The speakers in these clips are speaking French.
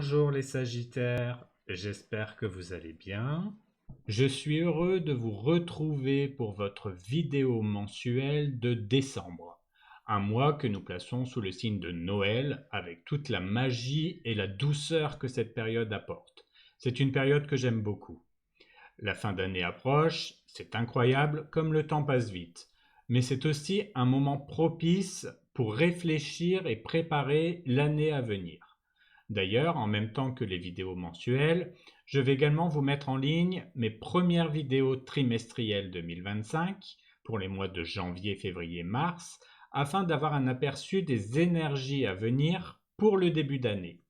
Bonjour les Sagittaires, j'espère que vous allez bien. Je suis heureux de vous retrouver pour votre vidéo mensuelle de décembre, un mois que nous plaçons sous le signe de Noël avec toute la magie et la douceur que cette période apporte. C'est une période que j'aime beaucoup. La fin d'année approche, c'est incroyable comme le temps passe vite, mais c'est aussi un moment propice pour réfléchir et préparer l'année à venir. D'ailleurs, en même temps que les vidéos mensuelles, je vais également vous mettre en ligne mes premières vidéos trimestrielles 2025 pour les mois de janvier, février, mars, afin d'avoir un aperçu des énergies à venir pour le début d'année.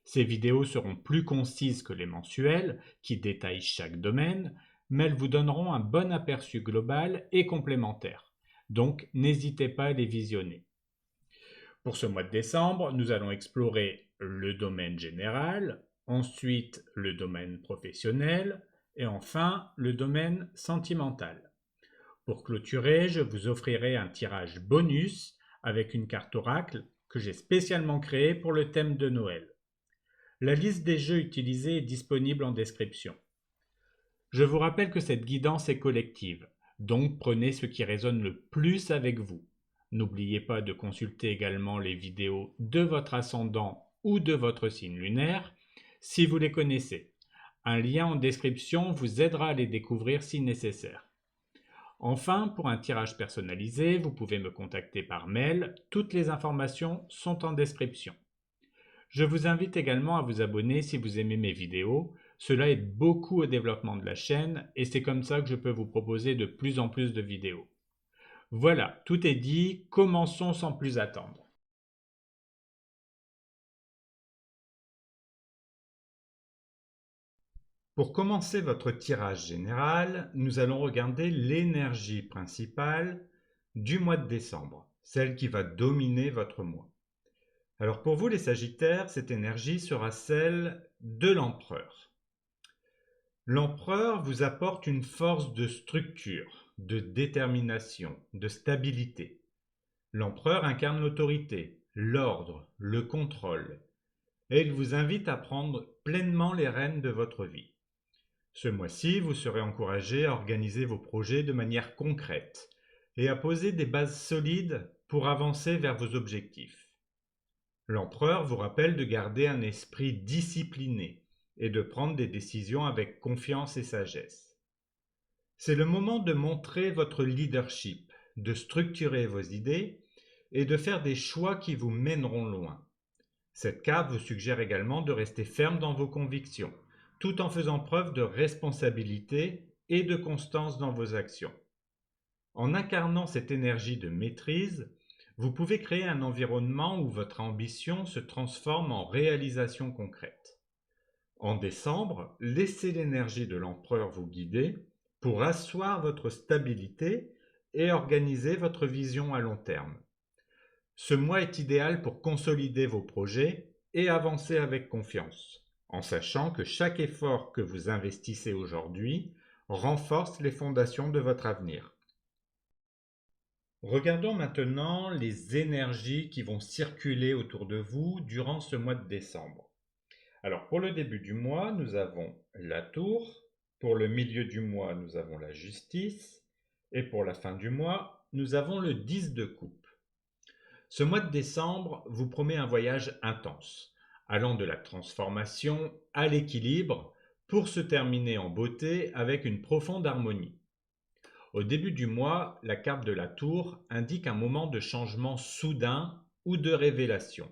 Ces vidéos seront plus concises que les mensuelles, qui détaillent chaque domaine, mais elles vous donneront un bon aperçu global et complémentaire. Donc, n'hésitez pas à les visionner. Pour ce mois de décembre, nous allons explorer le domaine général, ensuite le domaine professionnel et enfin le domaine sentimental. Pour clôturer, je vous offrirai un tirage bonus avec une carte oracle que j'ai spécialement créée pour le thème de Noël. La liste des jeux utilisés est disponible en description. Je vous rappelle que cette guidance est collective, donc prenez ce qui résonne le plus avec vous. N'oubliez pas de consulter également les vidéos de votre ascendant ou de votre signe lunaire si vous les connaissez. Un lien en description vous aidera à les découvrir si nécessaire. Enfin, pour un tirage personnalisé, vous pouvez me contacter par mail. Toutes les informations sont en description. Je vous invite également à vous abonner si vous aimez mes vidéos. Cela aide beaucoup au développement de la chaîne et c'est comme ça que je peux vous proposer de plus en plus de vidéos. Voilà, tout est dit, commençons sans plus attendre. Pour commencer votre tirage général, nous allons regarder l'énergie principale du mois de décembre, celle qui va dominer votre mois. Alors pour vous les Sagittaires, cette énergie sera celle de l'empereur. L'empereur vous apporte une force de structure, de détermination, de stabilité. L'empereur incarne l'autorité, l'ordre, le contrôle, et il vous invite à prendre pleinement les rênes de votre vie. Ce mois-ci, vous serez encouragé à organiser vos projets de manière concrète et à poser des bases solides pour avancer vers vos objectifs. L'empereur vous rappelle de garder un esprit discipliné et de prendre des décisions avec confiance et sagesse. C'est le moment de montrer votre leadership, de structurer vos idées et de faire des choix qui vous mèneront loin. Cette carte vous suggère également de rester ferme dans vos convictions, tout en faisant preuve de responsabilité et de constance dans vos actions. En incarnant cette énergie de maîtrise, vous pouvez créer un environnement où votre ambition se transforme en réalisation concrète. En décembre, laissez l'énergie de l'empereur vous guider pour asseoir votre stabilité et organiser votre vision à long terme. Ce mois est idéal pour consolider vos projets et avancer avec confiance, en sachant que chaque effort que vous investissez aujourd'hui renforce les fondations de votre avenir. Regardons maintenant les énergies qui vont circuler autour de vous durant ce mois de décembre. Alors pour le début du mois, nous avons la tour, pour le milieu du mois, nous avons la justice, et pour la fin du mois, nous avons le 10 de coupe. Ce mois de décembre vous promet un voyage intense, allant de la transformation à l'équilibre pour se terminer en beauté avec une profonde harmonie. Au début du mois, la carte de la tour indique un moment de changement soudain ou de révélation.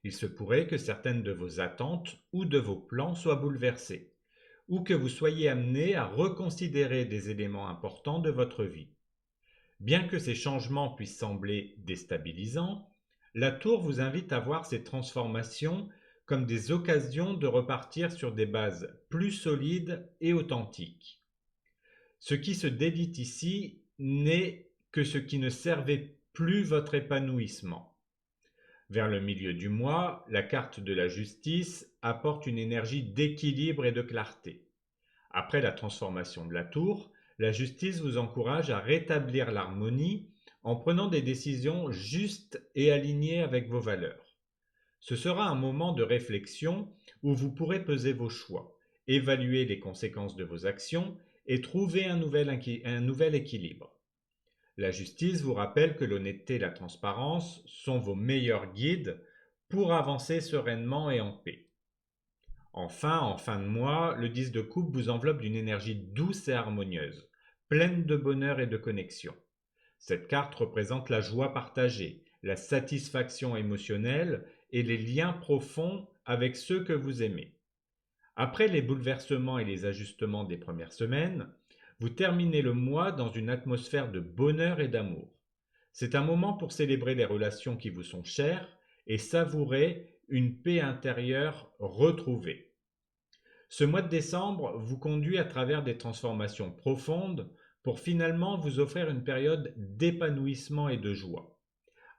Il se pourrait que certaines de vos attentes ou de vos plans soient bouleversées, ou que vous soyez amené à reconsidérer des éléments importants de votre vie. Bien que ces changements puissent sembler déstabilisants, la tour vous invite à voir ces transformations comme des occasions de repartir sur des bases plus solides et authentiques. Ce qui se délite ici n'est que ce qui ne servait plus votre épanouissement. Vers le milieu du mois, la carte de la justice apporte une énergie d'équilibre et de clarté. Après la transformation de la tour, la justice vous encourage à rétablir l'harmonie en prenant des décisions justes et alignées avec vos valeurs. Ce sera un moment de réflexion où vous pourrez peser vos choix, évaluer les conséquences de vos actions et trouver un nouvel équilibre. La justice vous rappelle que l'honnêteté et la transparence sont vos meilleurs guides pour avancer sereinement et en paix. Enfin, en fin de mois, le 10 de coupe vous enveloppe d'une énergie douce et harmonieuse, pleine de bonheur et de connexion. Cette carte représente la joie partagée, la satisfaction émotionnelle et les liens profonds avec ceux que vous aimez. Après les bouleversements et les ajustements des premières semaines, vous terminez le mois dans une atmosphère de bonheur et d'amour. C'est un moment pour célébrer les relations qui vous sont chères et savourer une paix intérieure retrouvée. Ce mois de décembre vous conduit à travers des transformations profondes pour finalement vous offrir une période d'épanouissement et de joie.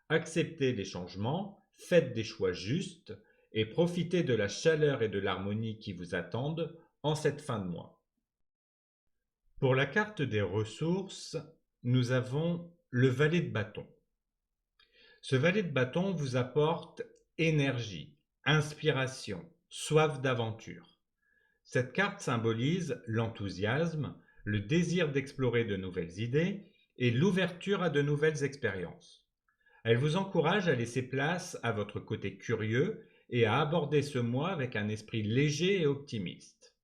Acceptez les changements, faites des choix justes et profitez de la chaleur et de l'harmonie qui vous attendent en cette fin de mois. Pour la carte des ressources, nous avons le valet de bâton. Ce valet de bâton vous apporte énergie, inspiration, soif d'aventure. Cette carte symbolise l'enthousiasme, le désir d'explorer de nouvelles idées et l'ouverture à de nouvelles expériences. Elle vous encourage à laisser place à votre côté curieux et à aborder ce mois avec un esprit léger et optimiste.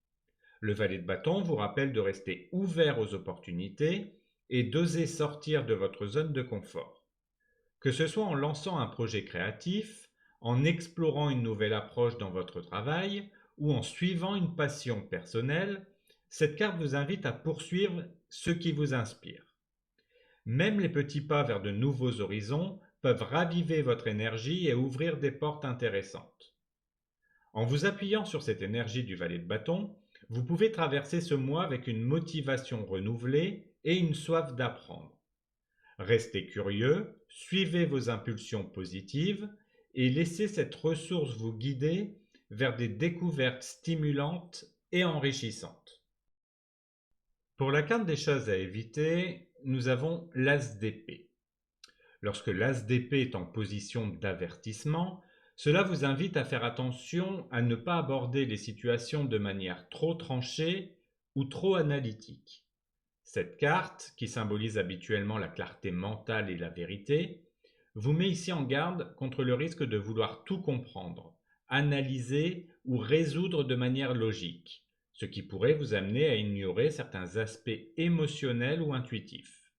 Le valet de bâton vous rappelle de rester ouvert aux opportunités et d'oser sortir de votre zone de confort. Que ce soit en lançant un projet créatif, en explorant une nouvelle approche dans votre travail ou en suivant une passion personnelle, cette carte vous invite à poursuivre ce qui vous inspire. Même les petits pas vers de nouveaux horizons peuvent raviver votre énergie et ouvrir des portes intéressantes. En vous appuyant sur cette énergie du valet de bâton, vous pouvez traverser ce mois avec une motivation renouvelée et une soif d'apprendre. Restez curieux, suivez vos impulsions positives et laissez cette ressource vous guider vers des découvertes stimulantes et enrichissantes. Pour la carte des choses à éviter, nous avons l'as d'épée. Lorsque l'as d'épée est en position d'avertissement, cela vous invite à faire attention à ne pas aborder les situations de manière trop tranchée ou trop analytique. Cette carte, qui symbolise habituellement la clarté mentale et la vérité, vous met ici en garde contre le risque de vouloir tout comprendre, analyser ou résoudre de manière logique, ce qui pourrait vous amener à ignorer certains aspects émotionnels ou intuitifs.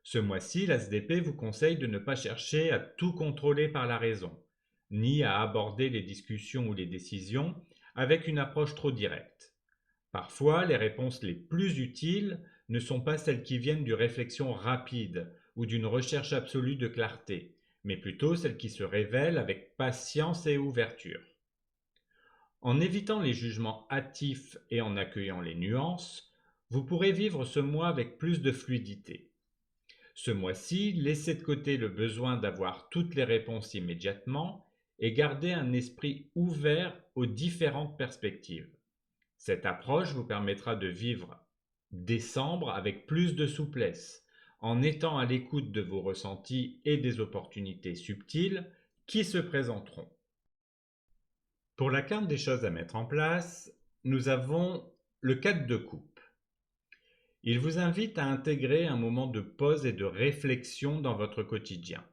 Ce mois-ci, l'as d'épée vous conseille de ne pas chercher à tout contrôler par la raison, ni à aborder les discussions ou les décisions avec une approche trop directe. Parfois, les réponses les plus utiles ne sont pas celles qui viennent d'une réflexion rapide ou d'une recherche absolue de clarté, mais plutôt celles qui se révèlent avec patience et ouverture. En évitant les jugements hâtifs et en accueillant les nuances, vous pourrez vivre ce mois avec plus de fluidité. Ce mois-ci, laissez de côté le besoin d'avoir toutes les réponses immédiatement et gardez un esprit ouvert aux différentes perspectives. Cette approche vous permettra de vivre décembre avec plus de souplesse, en étant à l'écoute de vos ressentis et des opportunités subtiles qui se présenteront. Pour la carte des choses à mettre en place, nous avons le 4 de coupe. Il vous invite à intégrer un moment de pause et de réflexion dans votre quotidien.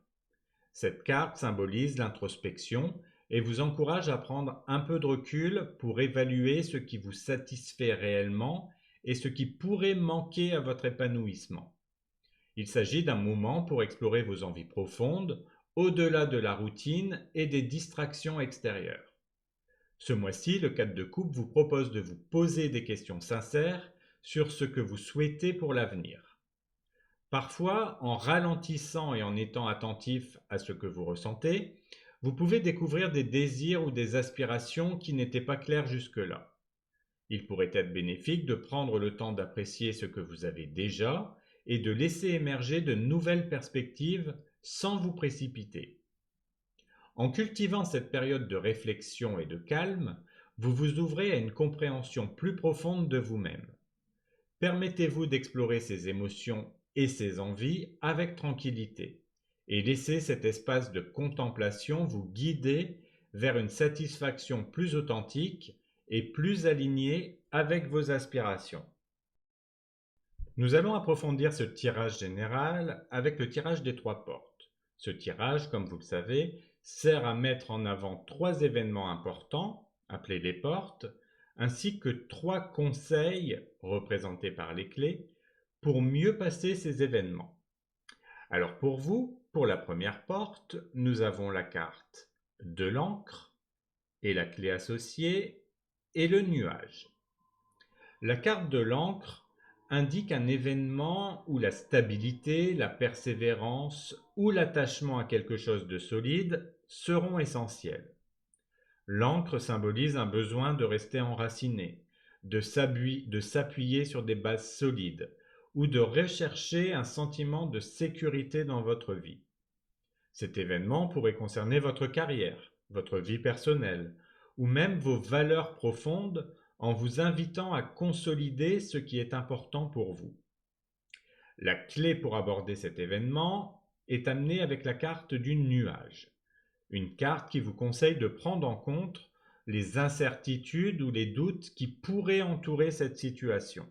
Cette carte symbolise l'introspection et vous encourage à prendre un peu de recul pour évaluer ce qui vous satisfait réellement et ce qui pourrait manquer à votre épanouissement. Il s'agit d'un moment pour explorer vos envies profondes, au-delà de la routine et des distractions extérieures. Ce mois-ci, le 4 de coupe vous propose de vous poser des questions sincères sur ce que vous souhaitez pour l'avenir. Parfois, en ralentissant et en étant attentif à ce que vous ressentez, vous pouvez découvrir des désirs ou des aspirations qui n'étaient pas clairs jusque-là. Il pourrait être bénéfique de prendre le temps d'apprécier ce que vous avez déjà et de laisser émerger de nouvelles perspectives sans vous précipiter. En cultivant cette période de réflexion et de calme, vous vous ouvrez à une compréhension plus profonde de vous-même. Permettez-vous d'explorer ces émotions et ces envies avec tranquillité et laissez cet espace de contemplation vous guider vers une satisfaction plus authentique et plus alignée avec vos aspirations. Nous allons approfondir ce tirage général avec le tirage des 3 portes. Ce tirage, comme vous le savez, sert à mettre en avant 3 événements importants, appelés les portes, ainsi que 3 conseils, représentés par les clés, pour mieux passer ces événements. Alors pour vous, pour la première porte, nous avons la carte de l'encre et la clé associée et le nuage. La carte de l'encre indique un événement où la stabilité, la persévérance ou l'attachement à quelque chose de solide seront essentiels. L'encre symbolise un besoin de rester enraciné, de s'appuyer sur des bases solides ou de rechercher un sentiment de sécurité dans votre vie. Cet événement pourrait concerner votre carrière, votre vie personnelle ou même vos valeurs profondes en vous invitant à consolider ce qui est important pour vous. La clé pour aborder cet événement est amenée avec la carte du nuage, une carte qui vous conseille de prendre en compte les incertitudes ou les doutes qui pourraient entourer cette situation.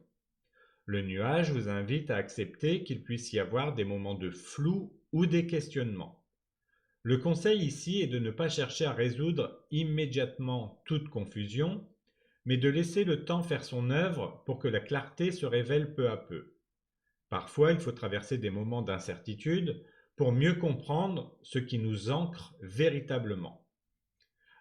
Le nuage vous invite à accepter qu'il puisse y avoir des moments de flou ou des questionnements. Le conseil ici est de ne pas chercher à résoudre immédiatement toute confusion, mais de laisser le temps faire son œuvre pour que la clarté se révèle peu à peu. Parfois, il faut traverser des moments d'incertitude pour mieux comprendre ce qui nous ancre véritablement.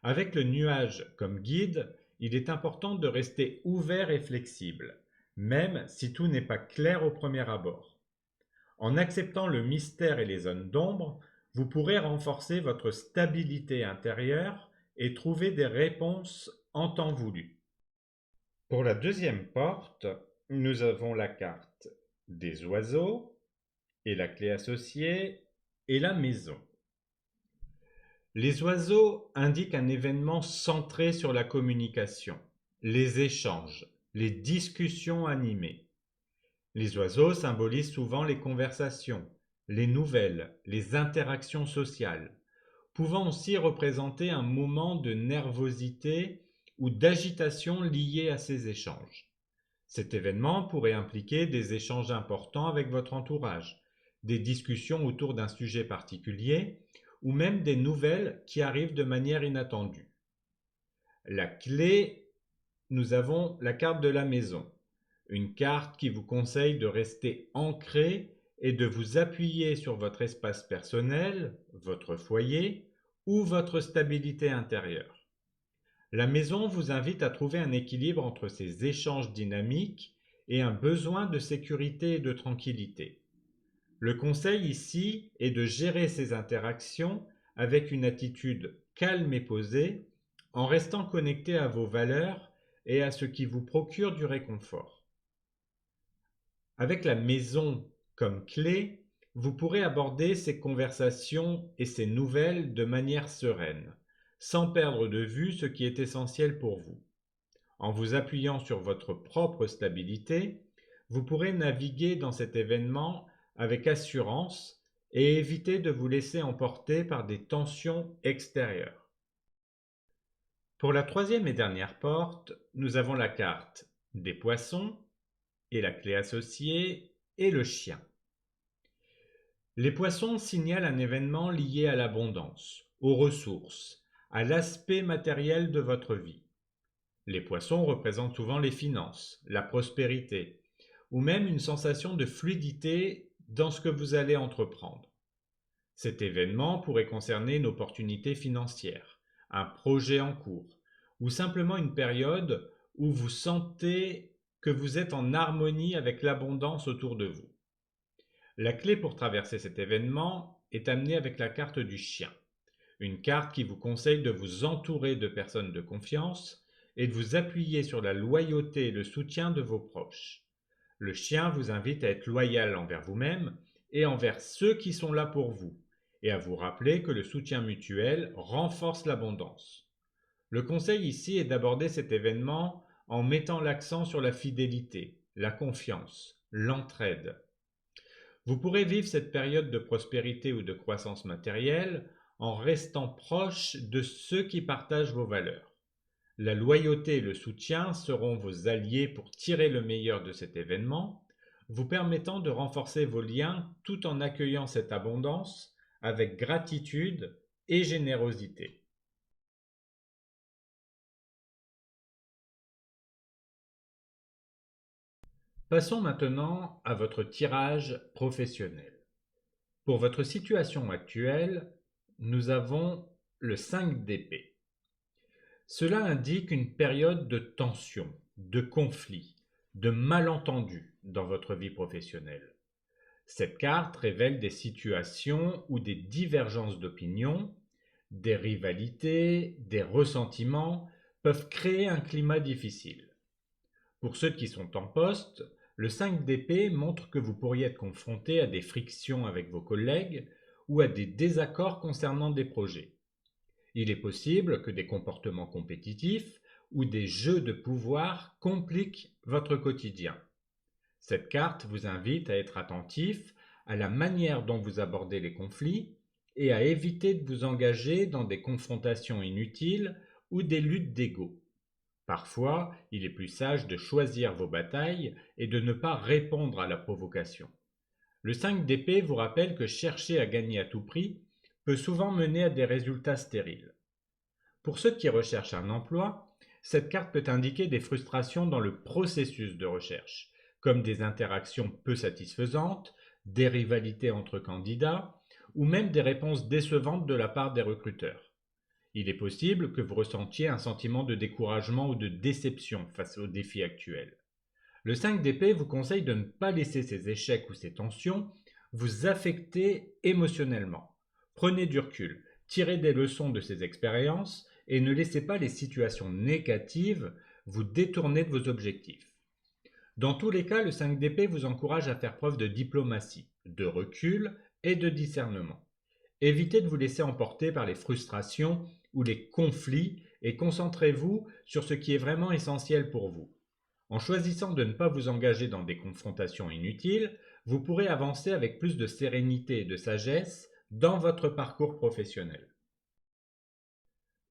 Avec le nuage comme guide, il est important de rester ouvert et flexible, même si tout n'est pas clair au premier abord. En acceptant le mystère et les zones d'ombre, vous pourrez renforcer votre stabilité intérieure et trouver des réponses en temps voulu. Pour la deuxième porte, nous avons la carte des oiseaux et la clé associée et la maison. Les oiseaux indiquent un événement centré sur la communication, les échanges, les discussions animées. Les oiseaux symbolisent souvent les conversations, les nouvelles, les interactions sociales, pouvant aussi représenter un moment de nervosité ou d'agitation lié à ces échanges. Cet événement pourrait impliquer des échanges importants avec votre entourage, des discussions autour d'un sujet particulier ou même des nouvelles qui arrivent de manière inattendue. La clé, nous avons la carte de la maison, une carte qui vous conseille de rester ancré et de vous appuyer sur votre espace personnel, votre foyer ou votre stabilité intérieure. La maison vous invite à trouver un équilibre entre ces échanges dynamiques et un besoin de sécurité et de tranquillité. Le conseil ici est de gérer ces interactions avec une attitude calme et posée, en restant connecté à vos valeurs et à ce qui vous procure du réconfort. Avec la maison comme clé, vous pourrez aborder ces conversations et ces nouvelles de manière sereine, sans perdre de vue ce qui est essentiel pour vous. En vous appuyant sur votre propre stabilité, vous pourrez naviguer dans cet événement avec assurance et éviter de vous laisser emporter par des tensions extérieures. Pour la troisième et dernière porte, nous avons la carte des poissons et la clé associée et le chien. Les poissons signalent un événement lié à l'abondance, aux ressources, à l'aspect matériel de votre vie. Les poissons représentent souvent les finances, la prospérité, ou même une sensation de fluidité dans ce que vous allez entreprendre. Cet événement pourrait concerner une opportunité financière, un projet en cours, ou simplement une période où vous sentez que vous êtes en harmonie avec l'abondance autour de vous. La clé pour traverser cet événement est amenée avec la carte du chien, une carte qui vous conseille de vous entourer de personnes de confiance et de vous appuyer sur la loyauté et le soutien de vos proches. Le chien vous invite à être loyal envers vous-même et envers ceux qui sont là pour vous, et à vous rappeler que le soutien mutuel renforce l'abondance. Le conseil ici est d'aborder cet événement en mettant l'accent sur la fidélité, la confiance, l'entraide. Vous pourrez vivre cette période de prospérité ou de croissance matérielle en restant proche de ceux qui partagent vos valeurs. La loyauté et le soutien seront vos alliés pour tirer le meilleur de cet événement, vous permettant de renforcer vos liens tout en accueillant cette abondance avec gratitude et générosité. Passons maintenant à votre tirage professionnel. Pour votre situation actuelle, nous avons le 5 d'épée. Cela indique une période de tension, de conflit, de malentendu dans votre vie professionnelle. Cette carte révèle des situations où des divergences d'opinion, des rivalités, des ressentiments peuvent créer un climat difficile. Pour ceux qui sont en poste, le 5 d'épée montre que vous pourriez être confronté à des frictions avec vos collègues ou à des désaccords concernant des projets. Il est possible que des comportements compétitifs ou des jeux de pouvoir compliquent votre quotidien. Cette carte vous invite à être attentif à la manière dont vous abordez les conflits et à éviter de vous engager dans des confrontations inutiles ou des luttes d'ego. Parfois, il est plus sage de choisir vos batailles et de ne pas répondre à la provocation. Le 5 d'épée vous rappelle que chercher à gagner à tout prix peut souvent mener à des résultats stériles. Pour ceux qui recherchent un emploi, cette carte peut indiquer des frustrations dans le processus de recherche, comme des interactions peu satisfaisantes, des rivalités entre candidats, ou même des réponses décevantes de la part des recruteurs. Il est possible que vous ressentiez un sentiment de découragement ou de déception face aux défis actuels. Le 5 d'épée vous conseille de ne pas laisser ces échecs ou ces tensions vous affecter émotionnellement. Prenez du recul, tirez des leçons de ces expériences et ne laissez pas les situations négatives vous détourner de vos objectifs. Dans tous les cas, le 5 d'épée vous encourage à faire preuve de diplomatie, de recul et de discernement. Évitez de vous laisser emporter par les frustrations ou les conflits et concentrez-vous sur ce qui est vraiment essentiel pour vous. En choisissant de ne pas vous engager dans des confrontations inutiles, vous pourrez avancer avec plus de sérénité et de sagesse dans votre parcours professionnel.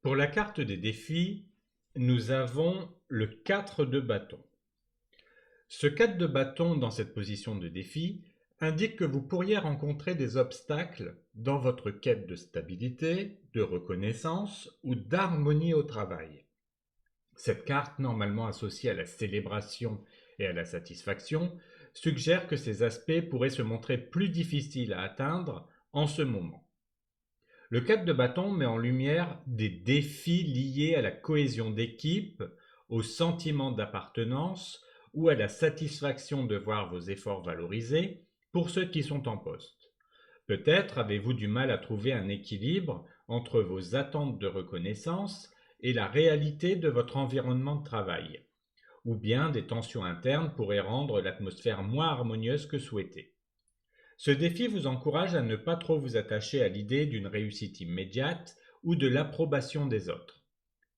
Pour la carte des défis, nous avons le 4 de bâton. Ce 4 de bâton dans cette position de défi indique que vous pourriez rencontrer des obstacles dans votre quête de stabilité, de reconnaissance ou d'harmonie au travail. Cette carte, normalement associée à la célébration et à la satisfaction, suggère que ces aspects pourraient se montrer plus difficiles à atteindre en ce moment. Le 4 de bâton met en lumière des défis liés à la cohésion d'équipe, au sentiment d'appartenance ou à la satisfaction de voir vos efforts valorisés pour ceux qui sont en poste. Peut-être avez-vous du mal à trouver un équilibre entre vos attentes de reconnaissance et la réalité de votre environnement de travail, ou bien des tensions internes pourraient rendre l'atmosphère moins harmonieuse que souhaité. Ce défi vous encourage à ne pas trop vous attacher à l'idée d'une réussite immédiate ou de l'approbation des autres.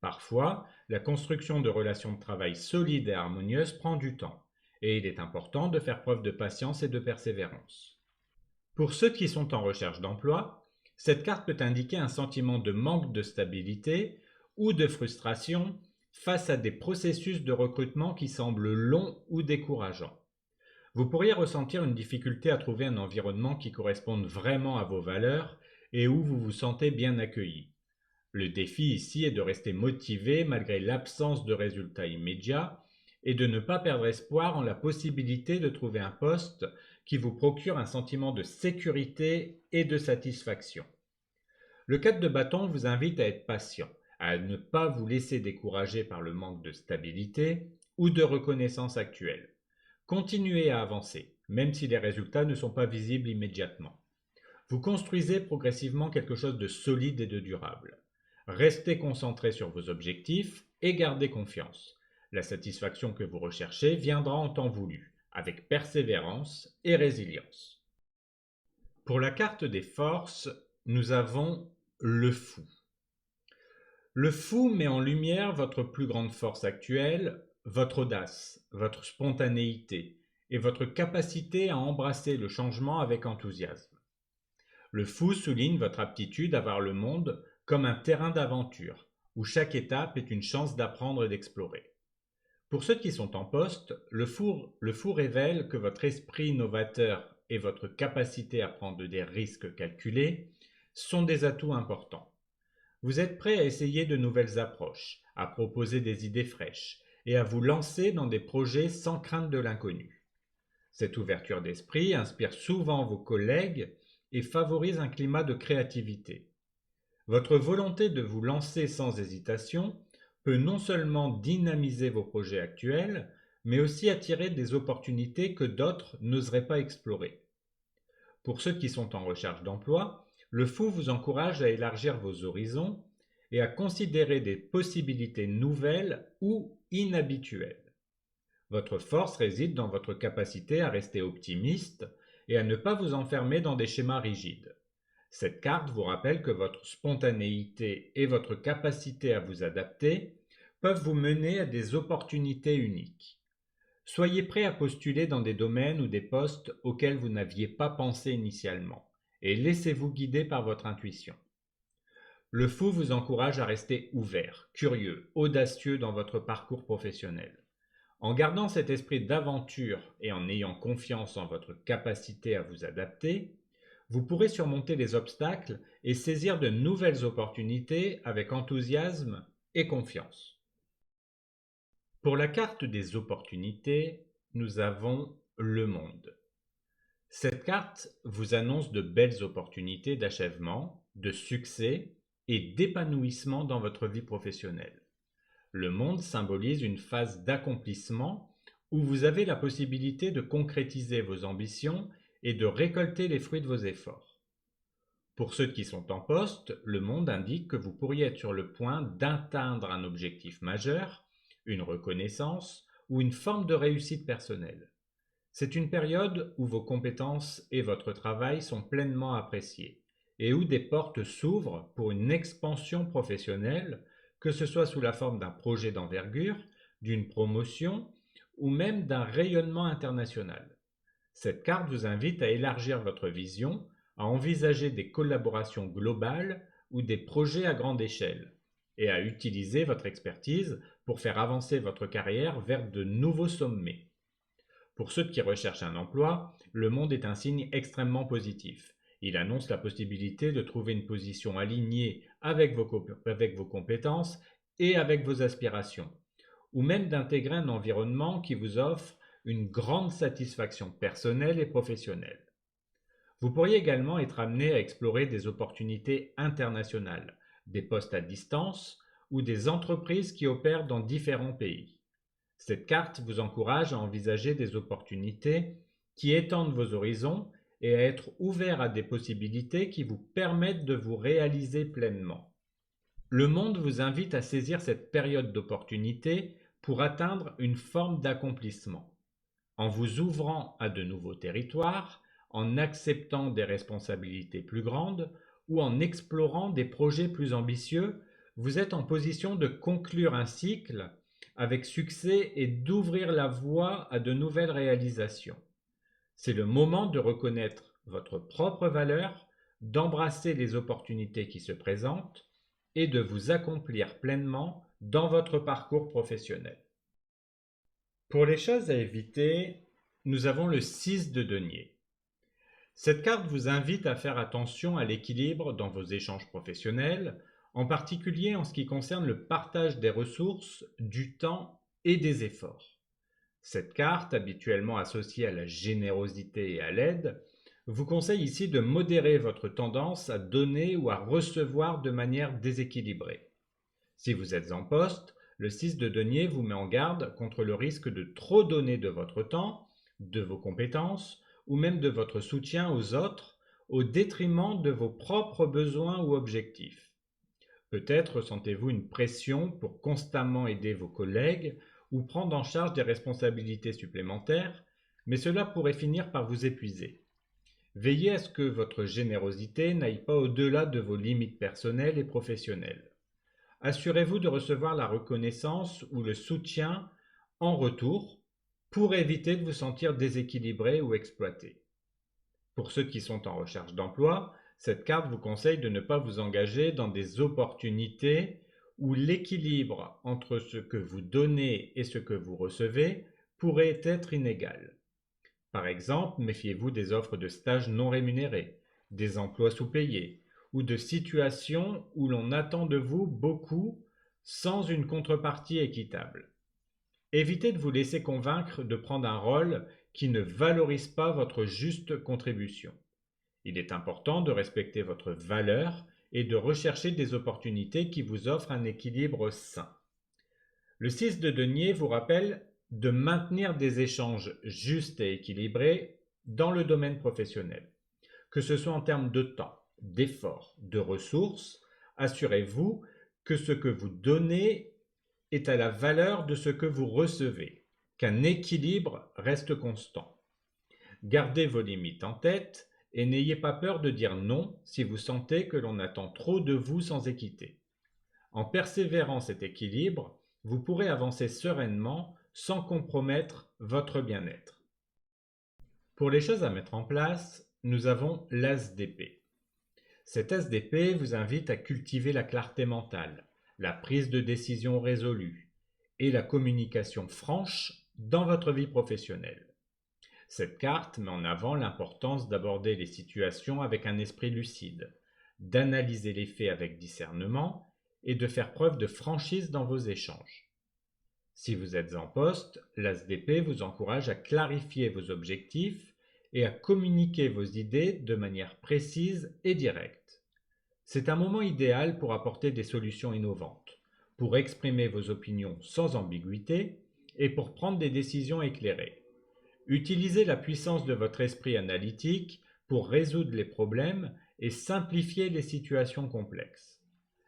Parfois, la construction de relations de travail solides et harmonieuses prend du temps, et il est important de faire preuve de patience et de persévérance. Pour ceux qui sont en recherche d'emploi, cette carte peut indiquer un sentiment de manque de stabilité ou de frustration face à des processus de recrutement qui semblent longs ou décourageants. Vous pourriez ressentir une difficulté à trouver un environnement qui corresponde vraiment à vos valeurs et où vous vous sentez bien accueilli. Le défi ici est de rester motivé malgré l'absence de résultats immédiats et de ne pas perdre espoir en la possibilité de trouver un poste qui vous procure un sentiment de sécurité et de satisfaction. Le 4 de bâton vous invite à être patient, à ne pas vous laisser décourager par le manque de stabilité ou de reconnaissance actuelle. Continuez à avancer, même si les résultats ne sont pas visibles immédiatement. Vous construisez progressivement quelque chose de solide et de durable. Restez concentré sur vos objectifs et gardez confiance. La satisfaction que vous recherchez viendra en temps voulu, avec persévérance et résilience. Pour la carte des forces, nous avons le fou. Le fou met en lumière votre plus grande force actuelle, votre audace, votre spontanéité et votre capacité à embrasser le changement avec enthousiasme. Le fou souligne votre aptitude à voir le monde comme un terrain d'aventure, où chaque étape est une chance d'apprendre et d'explorer. Pour ceux qui sont en poste, le fou révèle que votre esprit novateur et votre capacité à prendre des risques calculés sont des atouts importants. Vous êtes prêt à essayer de nouvelles approches, à proposer des idées fraîches et à vous lancer dans des projets sans crainte de l'inconnu. Cette ouverture d'esprit inspire souvent vos collègues et favorise un climat de créativité. Votre volonté de vous lancer sans hésitation peut non seulement dynamiser vos projets actuels, mais aussi attirer des opportunités que d'autres n'oseraient pas explorer. Pour ceux qui sont en recherche d'emploi, le fou vous encourage à élargir vos horizons et à considérer des possibilités nouvelles ou inhabituelles. Votre force réside dans votre capacité à rester optimiste et à ne pas vous enfermer dans des schémas rigides. Cette carte vous rappelle que votre spontanéité et votre capacité à vous adapter peuvent vous mener à des opportunités uniques. Soyez prêt à postuler dans des domaines ou des postes auxquels vous n'aviez pas pensé initialement et laissez-vous guider par votre intuition. Le fou vous encourage à rester ouvert, curieux, audacieux dans votre parcours professionnel. En gardant cet esprit d'aventure et en ayant confiance en votre capacité à vous adapter, vous pourrez surmonter les obstacles et saisir de nouvelles opportunités avec enthousiasme et confiance. Pour la carte des opportunités, nous avons le monde. Cette carte vous annonce de belles opportunités d'achèvement, de succès et d'épanouissement dans votre vie professionnelle. Le monde symbolise une phase d'accomplissement où vous avez la possibilité de concrétiser vos ambitions et de récolter les fruits de vos efforts. Pour ceux qui sont en poste, le monde indique que vous pourriez être sur le point d'atteindre un objectif majeur, une reconnaissance ou une forme de réussite personnelle. C'est une période où vos compétences et votre travail sont pleinement appréciés et où des portes s'ouvrent pour une expansion professionnelle, que ce soit sous la forme d'un projet d'envergure, d'une promotion ou même d'un rayonnement international. Cette carte vous invite à élargir votre vision, à envisager des collaborations globales ou des projets à grande échelle, et à utiliser votre expertise pour faire avancer votre carrière vers de nouveaux sommets. Pour ceux qui recherchent un emploi, le monde est un signe extrêmement positif. Il annonce la possibilité de trouver une position alignée avec vos compétences et avec vos aspirations, ou même d'intégrer un environnement qui vous offre une grande satisfaction personnelle et professionnelle. Vous pourriez également être amené à explorer des opportunités internationales, des postes à distance ou des entreprises qui opèrent dans différents pays. Cette carte vous encourage à envisager des opportunités qui étendent vos horizons et à être ouvert à des possibilités qui vous permettent de vous réaliser pleinement. Le monde vous invite à saisir cette période d'opportunité pour atteindre une forme d'accomplissement. En vous ouvrant à de nouveaux territoires, en acceptant des responsabilités plus grandes ou en explorant des projets plus ambitieux, vous êtes en position de conclure un cycle avec succès et d'ouvrir la voie à de nouvelles réalisations. C'est le moment de reconnaître votre propre valeur, d'embrasser les opportunités qui se présentent et de vous accomplir pleinement dans votre parcours professionnel. Pour les choses à éviter, nous avons le 6 de denier. Cette carte vous invite à faire attention à l'équilibre dans vos échanges professionnels, en particulier en ce qui concerne le partage des ressources, du temps et des efforts. Cette carte, habituellement associée à la générosité et à l'aide, vous conseille ici de modérer votre tendance à donner ou à recevoir de manière déséquilibrée. Si vous êtes en poste, le 6 de denier vous met en garde contre le risque de trop donner de votre temps, de vos compétences ou même de votre soutien aux autres au détriment de vos propres besoins ou objectifs. Peut-être ressentez-vous une pression pour constamment aider vos collègues ou prendre en charge des responsabilités supplémentaires, mais cela pourrait finir par vous épuiser. Veillez à ce que votre générosité n'aille pas au-delà de vos limites personnelles et professionnelles. Assurez-vous de recevoir la reconnaissance ou le soutien en retour pour éviter de vous sentir déséquilibré ou exploité. Pour ceux qui sont en recherche d'emploi, cette carte vous conseille de ne pas vous engager dans des opportunités où l'équilibre entre ce que vous donnez et ce que vous recevez pourrait être inégal. Par exemple, méfiez-vous des offres de stage non rémunérés, des emplois sous-payés ou de situations où l'on attend de vous beaucoup sans une contrepartie équitable. Évitez de vous laisser convaincre de prendre un rôle qui ne valorise pas votre juste contribution. Il est important de respecter votre valeur et de rechercher des opportunités qui vous offrent un équilibre sain. Le 6 de denier vous rappelle de maintenir des échanges justes et équilibrés dans le domaine professionnel. Que ce soit en termes de temps, d'efforts, de ressources, assurez-vous que ce que vous donnez est à la valeur de ce que vous recevez, qu'un équilibre reste constant. Gardez vos limites en tête et n'ayez pas peur de dire non si vous sentez que l'on attend trop de vous sans équité. En persévérant cet équilibre, vous pourrez avancer sereinement sans compromettre votre bien-être. Pour les choses à mettre en place, nous avons l'as d'épée. Cet as d'épée vous invite à cultiver la clarté mentale, la prise de décision résolue et la communication franche dans votre vie professionnelle. Cette carte met en avant l'importance d'aborder les situations avec un esprit lucide, d'analyser les faits avec discernement et de faire preuve de franchise dans vos échanges. Si vous êtes en poste, l'as d'épée vous encourage à clarifier vos objectifs et à communiquer vos idées de manière précise et directe. C'est un moment idéal pour apporter des solutions innovantes, pour exprimer vos opinions sans ambiguïté et pour prendre des décisions éclairées. Utilisez la puissance de votre esprit analytique pour résoudre les problèmes et simplifier les situations complexes.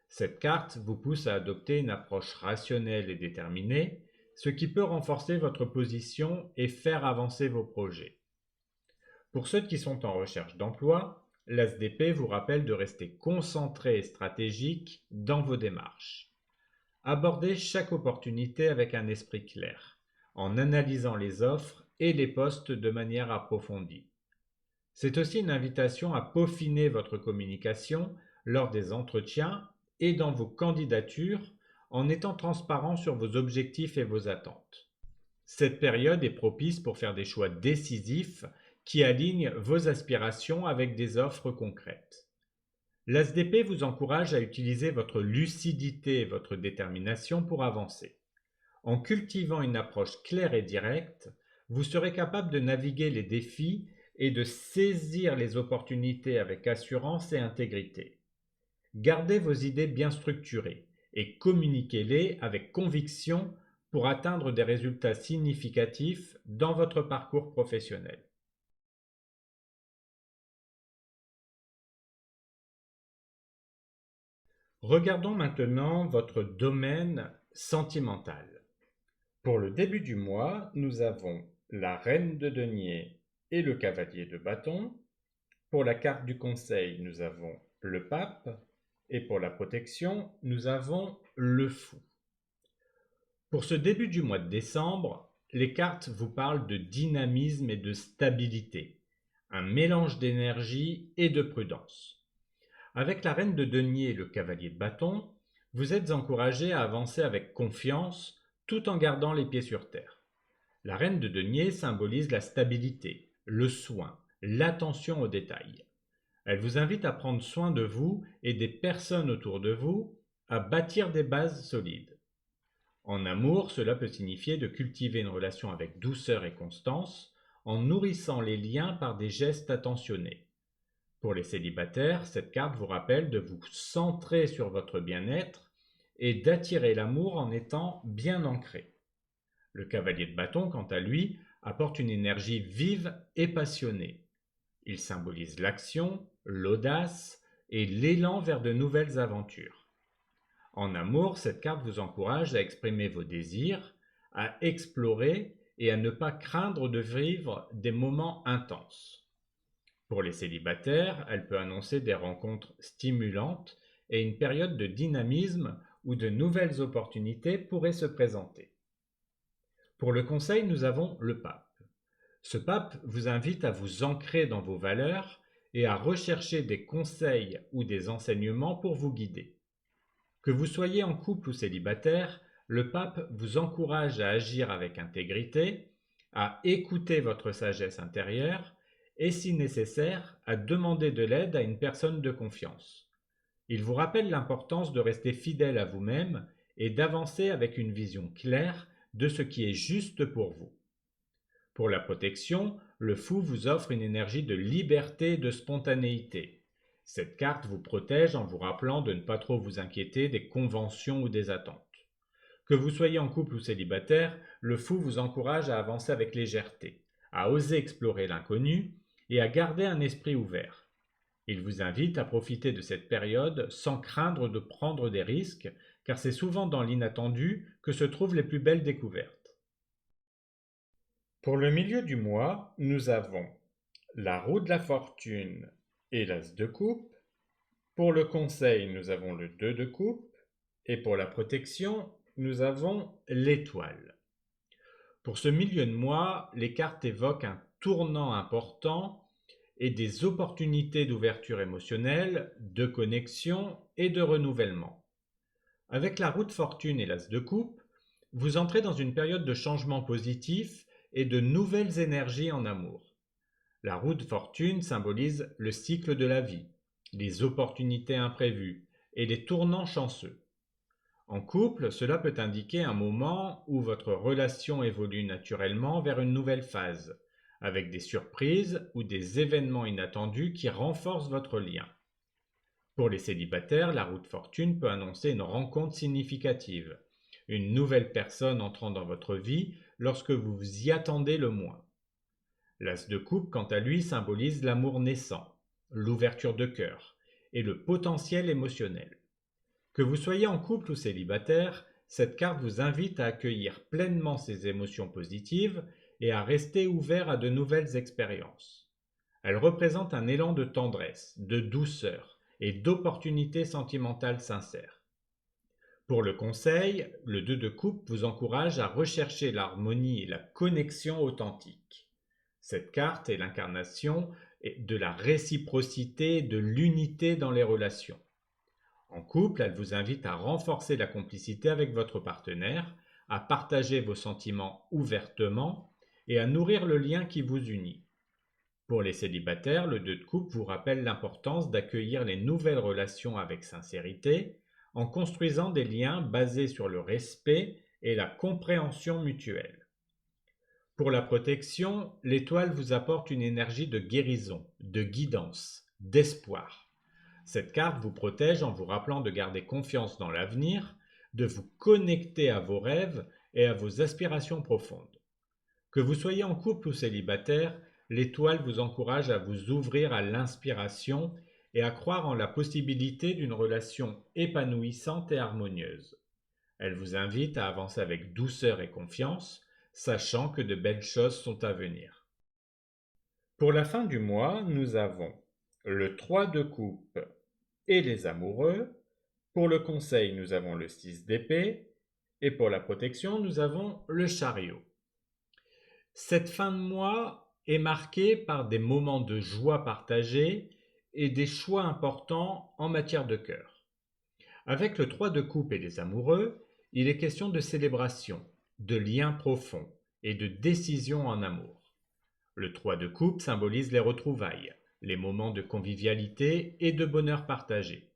Cette carte vous pousse à adopter une approche rationnelle et déterminée, ce qui peut renforcer votre position et faire avancer vos projets. Pour ceux qui sont en recherche d'emploi, l'as d'épée vous rappelle de rester concentré et stratégique dans vos démarches. Abordez chaque opportunité avec un esprit clair, en analysant les offres et les postes de manière approfondie. C'est aussi une invitation à peaufiner votre communication lors des entretiens et dans vos candidatures en étant transparent sur vos objectifs et vos attentes. Cette période est propice pour faire des choix décisifs qui alignent vos aspirations avec des offres concrètes. L'as d'épée vous encourage à utiliser votre lucidité et votre détermination pour avancer. En cultivant une approche claire et directe, vous serez capable de naviguer les défis et de saisir les opportunités avec assurance et intégrité. Gardez vos idées bien structurées et communiquez-les avec conviction pour atteindre des résultats significatifs dans votre parcours professionnel. Regardons maintenant votre domaine sentimental. Pour le début du mois, nous avons la reine de denier et le cavalier de bâton. Pour la carte du conseil, nous avons le pape. Et pour la protection, nous avons le fou. Pour ce début du mois de décembre, les cartes vous parlent de dynamisme et de stabilité, un mélange d'énergie et de prudence. Avec la reine de denier et le cavalier de bâton, vous êtes encouragé à avancer avec confiance tout en gardant les pieds sur terre. La reine de denier symbolise la stabilité, le soin, l'attention aux détails. Elle vous invite à prendre soin de vous et des personnes autour de vous, à bâtir des bases solides. En amour, cela peut signifier de cultiver une relation avec douceur et constance, en nourrissant les liens par des gestes attentionnés. Pour les célibataires, cette carte vous rappelle de vous centrer sur votre bien-être et d'attirer l'amour en étant bien ancré. Le cavalier de bâton, quant à lui, apporte une énergie vive et passionnée. Il symbolise l'action, l'audace et l'élan vers de nouvelles aventures. En amour, cette carte vous encourage à exprimer vos désirs, à explorer et à ne pas craindre de vivre des moments intenses. Pour les célibataires, elle peut annoncer des rencontres stimulantes et une période de dynamisme où de nouvelles opportunités pourraient se présenter. Pour le conseil, nous avons le pape. Ce pape vous invite à vous ancrer dans vos valeurs et à rechercher des conseils ou des enseignements pour vous guider. Que vous soyez en couple ou célibataire, le pape vous encourage à agir avec intégrité, à écouter votre sagesse intérieure et, si nécessaire, à demander de l'aide à une personne de confiance. Il vous rappelle l'importance de rester fidèle à vous-même et d'avancer avec une vision claire de ce qui est juste pour vous. Pour la protection, le fou vous offre une énergie de liberté et de spontanéité. Cette carte vous protège en vous rappelant de ne pas trop vous inquiéter des conventions ou des attentes. Que vous soyez en couple ou célibataire, le fou vous encourage à avancer avec légèreté, à oser explorer l'inconnu et à garder un esprit ouvert. Il vous invite à profiter de cette période sans craindre de prendre des risques, car c'est souvent dans l'inattendu que se trouvent les plus belles découvertes. Pour le milieu du mois, nous avons la roue de la fortune et l'as de coupe. Pour le conseil, nous avons le 2 de coupe. Et pour la protection, nous avons l'étoile. Pour ce milieu de mois, les cartes évoquent un tournant important et des opportunités d'ouverture émotionnelle, de connexion et de renouvellement. Avec la roue de fortune et l'as de coupe, vous entrez dans une période de changement positif et de nouvelles énergies en amour. La roue de fortune symbolise le cycle de la vie, les opportunités imprévues et les tournants chanceux. En couple, cela peut indiquer un moment où votre relation évolue naturellement vers une nouvelle phase, avec des surprises ou des événements inattendus qui renforcent votre lien. Pour les célibataires, la roue de fortune peut annoncer une rencontre significative, une nouvelle personne entrant dans votre vie lorsque vous vous y attendez le moins. L'as de coupe, quant à lui, symbolise l'amour naissant, l'ouverture de cœur et le potentiel émotionnel. Que vous soyez en couple ou célibataire, cette carte vous invite à accueillir pleinement ces émotions positives et à rester ouvert à de nouvelles expériences. Elle représente un élan de tendresse, de douceur et d'opportunités sentimentales sincères. Pour le conseil, le 2 de coupe vous encourage à rechercher l'harmonie et la connexion authentique. Cette carte est l'incarnation de la réciprocité et de l'unité dans les relations. En couple, elle vous invite à renforcer la complicité avec votre partenaire, à partager vos sentiments ouvertement et à nourrir le lien qui vous unit. Pour les célibataires, le 2 de coupe vous rappelle l'importance d'accueillir les nouvelles relations avec sincérité, en construisant des liens basés sur le respect et la compréhension mutuelle. Pour la protection, l'étoile vous apporte une énergie de guérison, de guidance, d'espoir. Cette carte vous protège en vous rappelant de garder confiance dans l'avenir, de vous connecter à vos rêves et à vos aspirations profondes. Que vous soyez en couple ou célibataire, l'étoile vous encourage à vous ouvrir à l'inspiration et à croire en la possibilité d'une relation épanouissante et harmonieuse. Elle vous invite à avancer avec douceur et confiance, sachant que de belles choses sont à venir. Pour la fin du mois, nous avons le 3 de coupe et les amoureux. Pour le conseil, nous avons le 6 d'épée. Et pour la protection, nous avons le chariot. Cette fin de mois est marquée par des moments de joie partagée et des choix importants en matière de cœur. Avec le 3 de coupe et les amoureux, il est question de célébration, de liens profonds et de décision en amour. Le 3 de coupe symbolise les retrouvailles, les moments de convivialité et de bonheur partagé.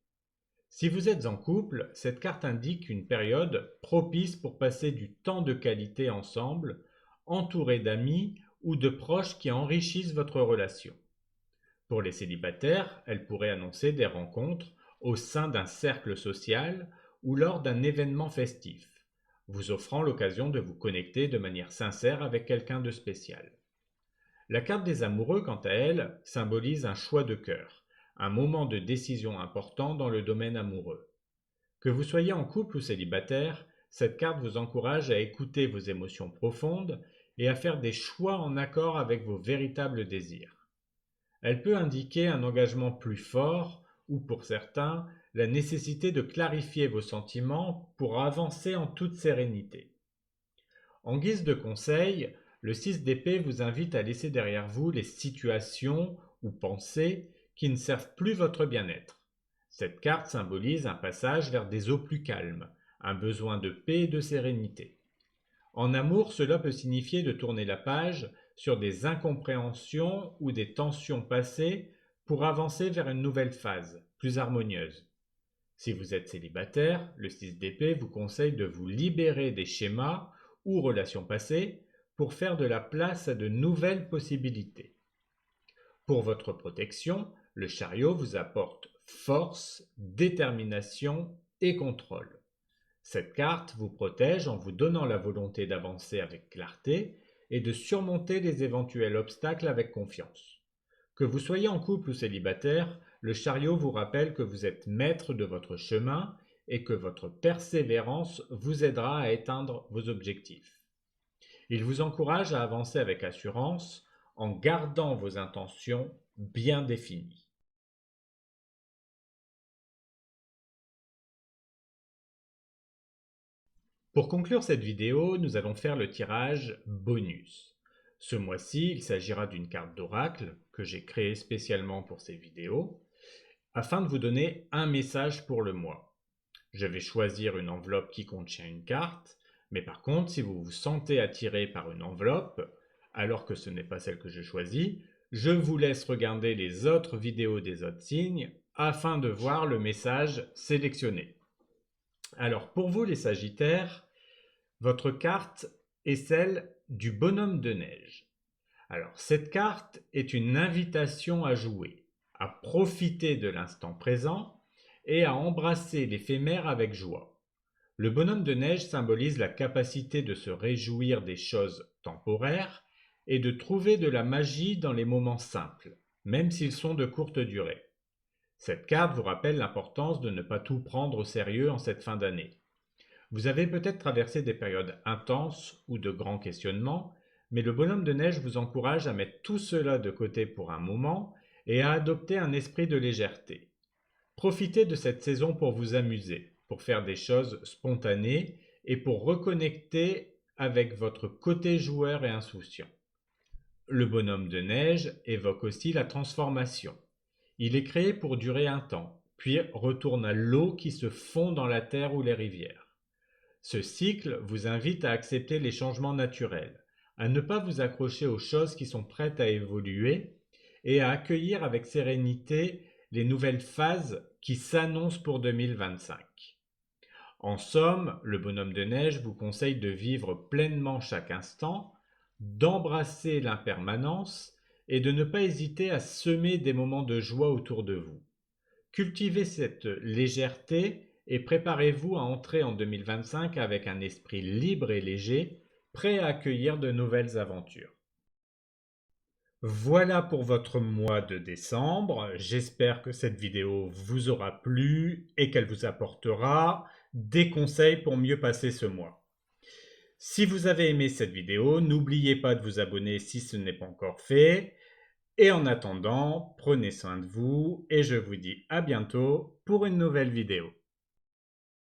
Si vous êtes en couple, cette carte indique une période propice pour passer du temps de qualité ensemble, entouré d'amis ou de proches qui enrichissent votre relation. Pour les célibataires, elle pourrait annoncer des rencontres au sein d'un cercle social ou lors d'un événement festif, vous offrant l'occasion de vous connecter de manière sincère avec quelqu'un de spécial. La carte des amoureux, quant à elle, symbolise un choix de cœur, un moment de décision important dans le domaine amoureux. Que vous soyez en couple ou célibataire, cette carte vous encourage à écouter vos émotions profondes et à faire des choix en accord avec vos véritables désirs. Elle peut indiquer un engagement plus fort ou, pour certains, la nécessité de clarifier vos sentiments pour avancer en toute sérénité. En guise de conseil, le 6 d'épée vous invite à laisser derrière vous les situations ou pensées qui ne servent plus votre bien-être. Cette carte symbolise un passage vers des eaux plus calmes, un besoin de paix et de sérénité. En amour, cela peut signifier de tourner la page sur des incompréhensions ou des tensions passées pour avancer vers une nouvelle phase, plus harmonieuse. Si vous êtes célibataire, le 6 d'épée vous conseille de vous libérer des schémas ou relations passées pour faire de la place à de nouvelles possibilités. Pour votre protection, le chariot vous apporte force, détermination et contrôle. Cette carte vous protège en vous donnant la volonté d'avancer avec clarté et de surmonter les éventuels obstacles avec confiance. Que vous soyez en couple ou célibataire, le chariot vous rappelle que vous êtes maître de votre chemin et que votre persévérance vous aidera à atteindre vos objectifs. Il vous encourage à avancer avec assurance en gardant vos intentions bien définies. Pour conclure cette vidéo, nous allons faire le tirage bonus. Ce mois-ci, il s'agira d'une carte d'oracle que j'ai créée spécialement pour ces vidéos, afin de vous donner un message pour le mois. Je vais choisir une enveloppe qui contient une carte, mais par contre, si vous vous sentez attiré par une enveloppe, alors que ce n'est pas celle que j'ai choisie, je vous laisse regarder les autres vidéos des autres signes afin de voir le message sélectionné. Alors pour vous les Sagittaires, votre carte est celle du bonhomme de neige. Alors cette carte est une invitation à jouer, à profiter de l'instant présent et à embrasser l'éphémère avec joie. Le bonhomme de neige symbolise la capacité de se réjouir des choses temporaires et de trouver de la magie dans les moments simples, même s'ils sont de courte durée. Cette carte vous rappelle l'importance de ne pas tout prendre au sérieux en cette fin d'année. Vous avez peut-être traversé des périodes intenses ou de grands questionnements, mais le bonhomme de neige vous encourage à mettre tout cela de côté pour un moment et à adopter un esprit de légèreté. Profitez de cette saison pour vous amuser, pour faire des choses spontanées et pour reconnecter avec votre côté joueur et insouciant. Le bonhomme de neige évoque aussi la transformation. Il est créé pour durer un temps, puis retourne à l'eau qui se fond dans la terre ou les rivières. Ce cycle vous invite à accepter les changements naturels, à ne pas vous accrocher aux choses qui sont prêtes à évoluer et à accueillir avec sérénité les nouvelles phases qui s'annoncent pour 2025. En somme, le bonhomme de neige vous conseille de vivre pleinement chaque instant, d'embrasser l'impermanence et de ne pas hésiter à semer des moments de joie autour de vous. Cultivez cette légèreté et préparez-vous à entrer en 2025 avec un esprit libre et léger, prêt à accueillir de nouvelles aventures. Voilà pour votre mois de décembre. J'espère que cette vidéo vous aura plu et qu'elle vous apportera des conseils pour mieux passer ce mois. Si vous avez aimé cette vidéo, n'oubliez pas de vous abonner si ce n'est pas encore fait. Et en attendant, prenez soin de vous et je vous dis à bientôt pour une nouvelle vidéo.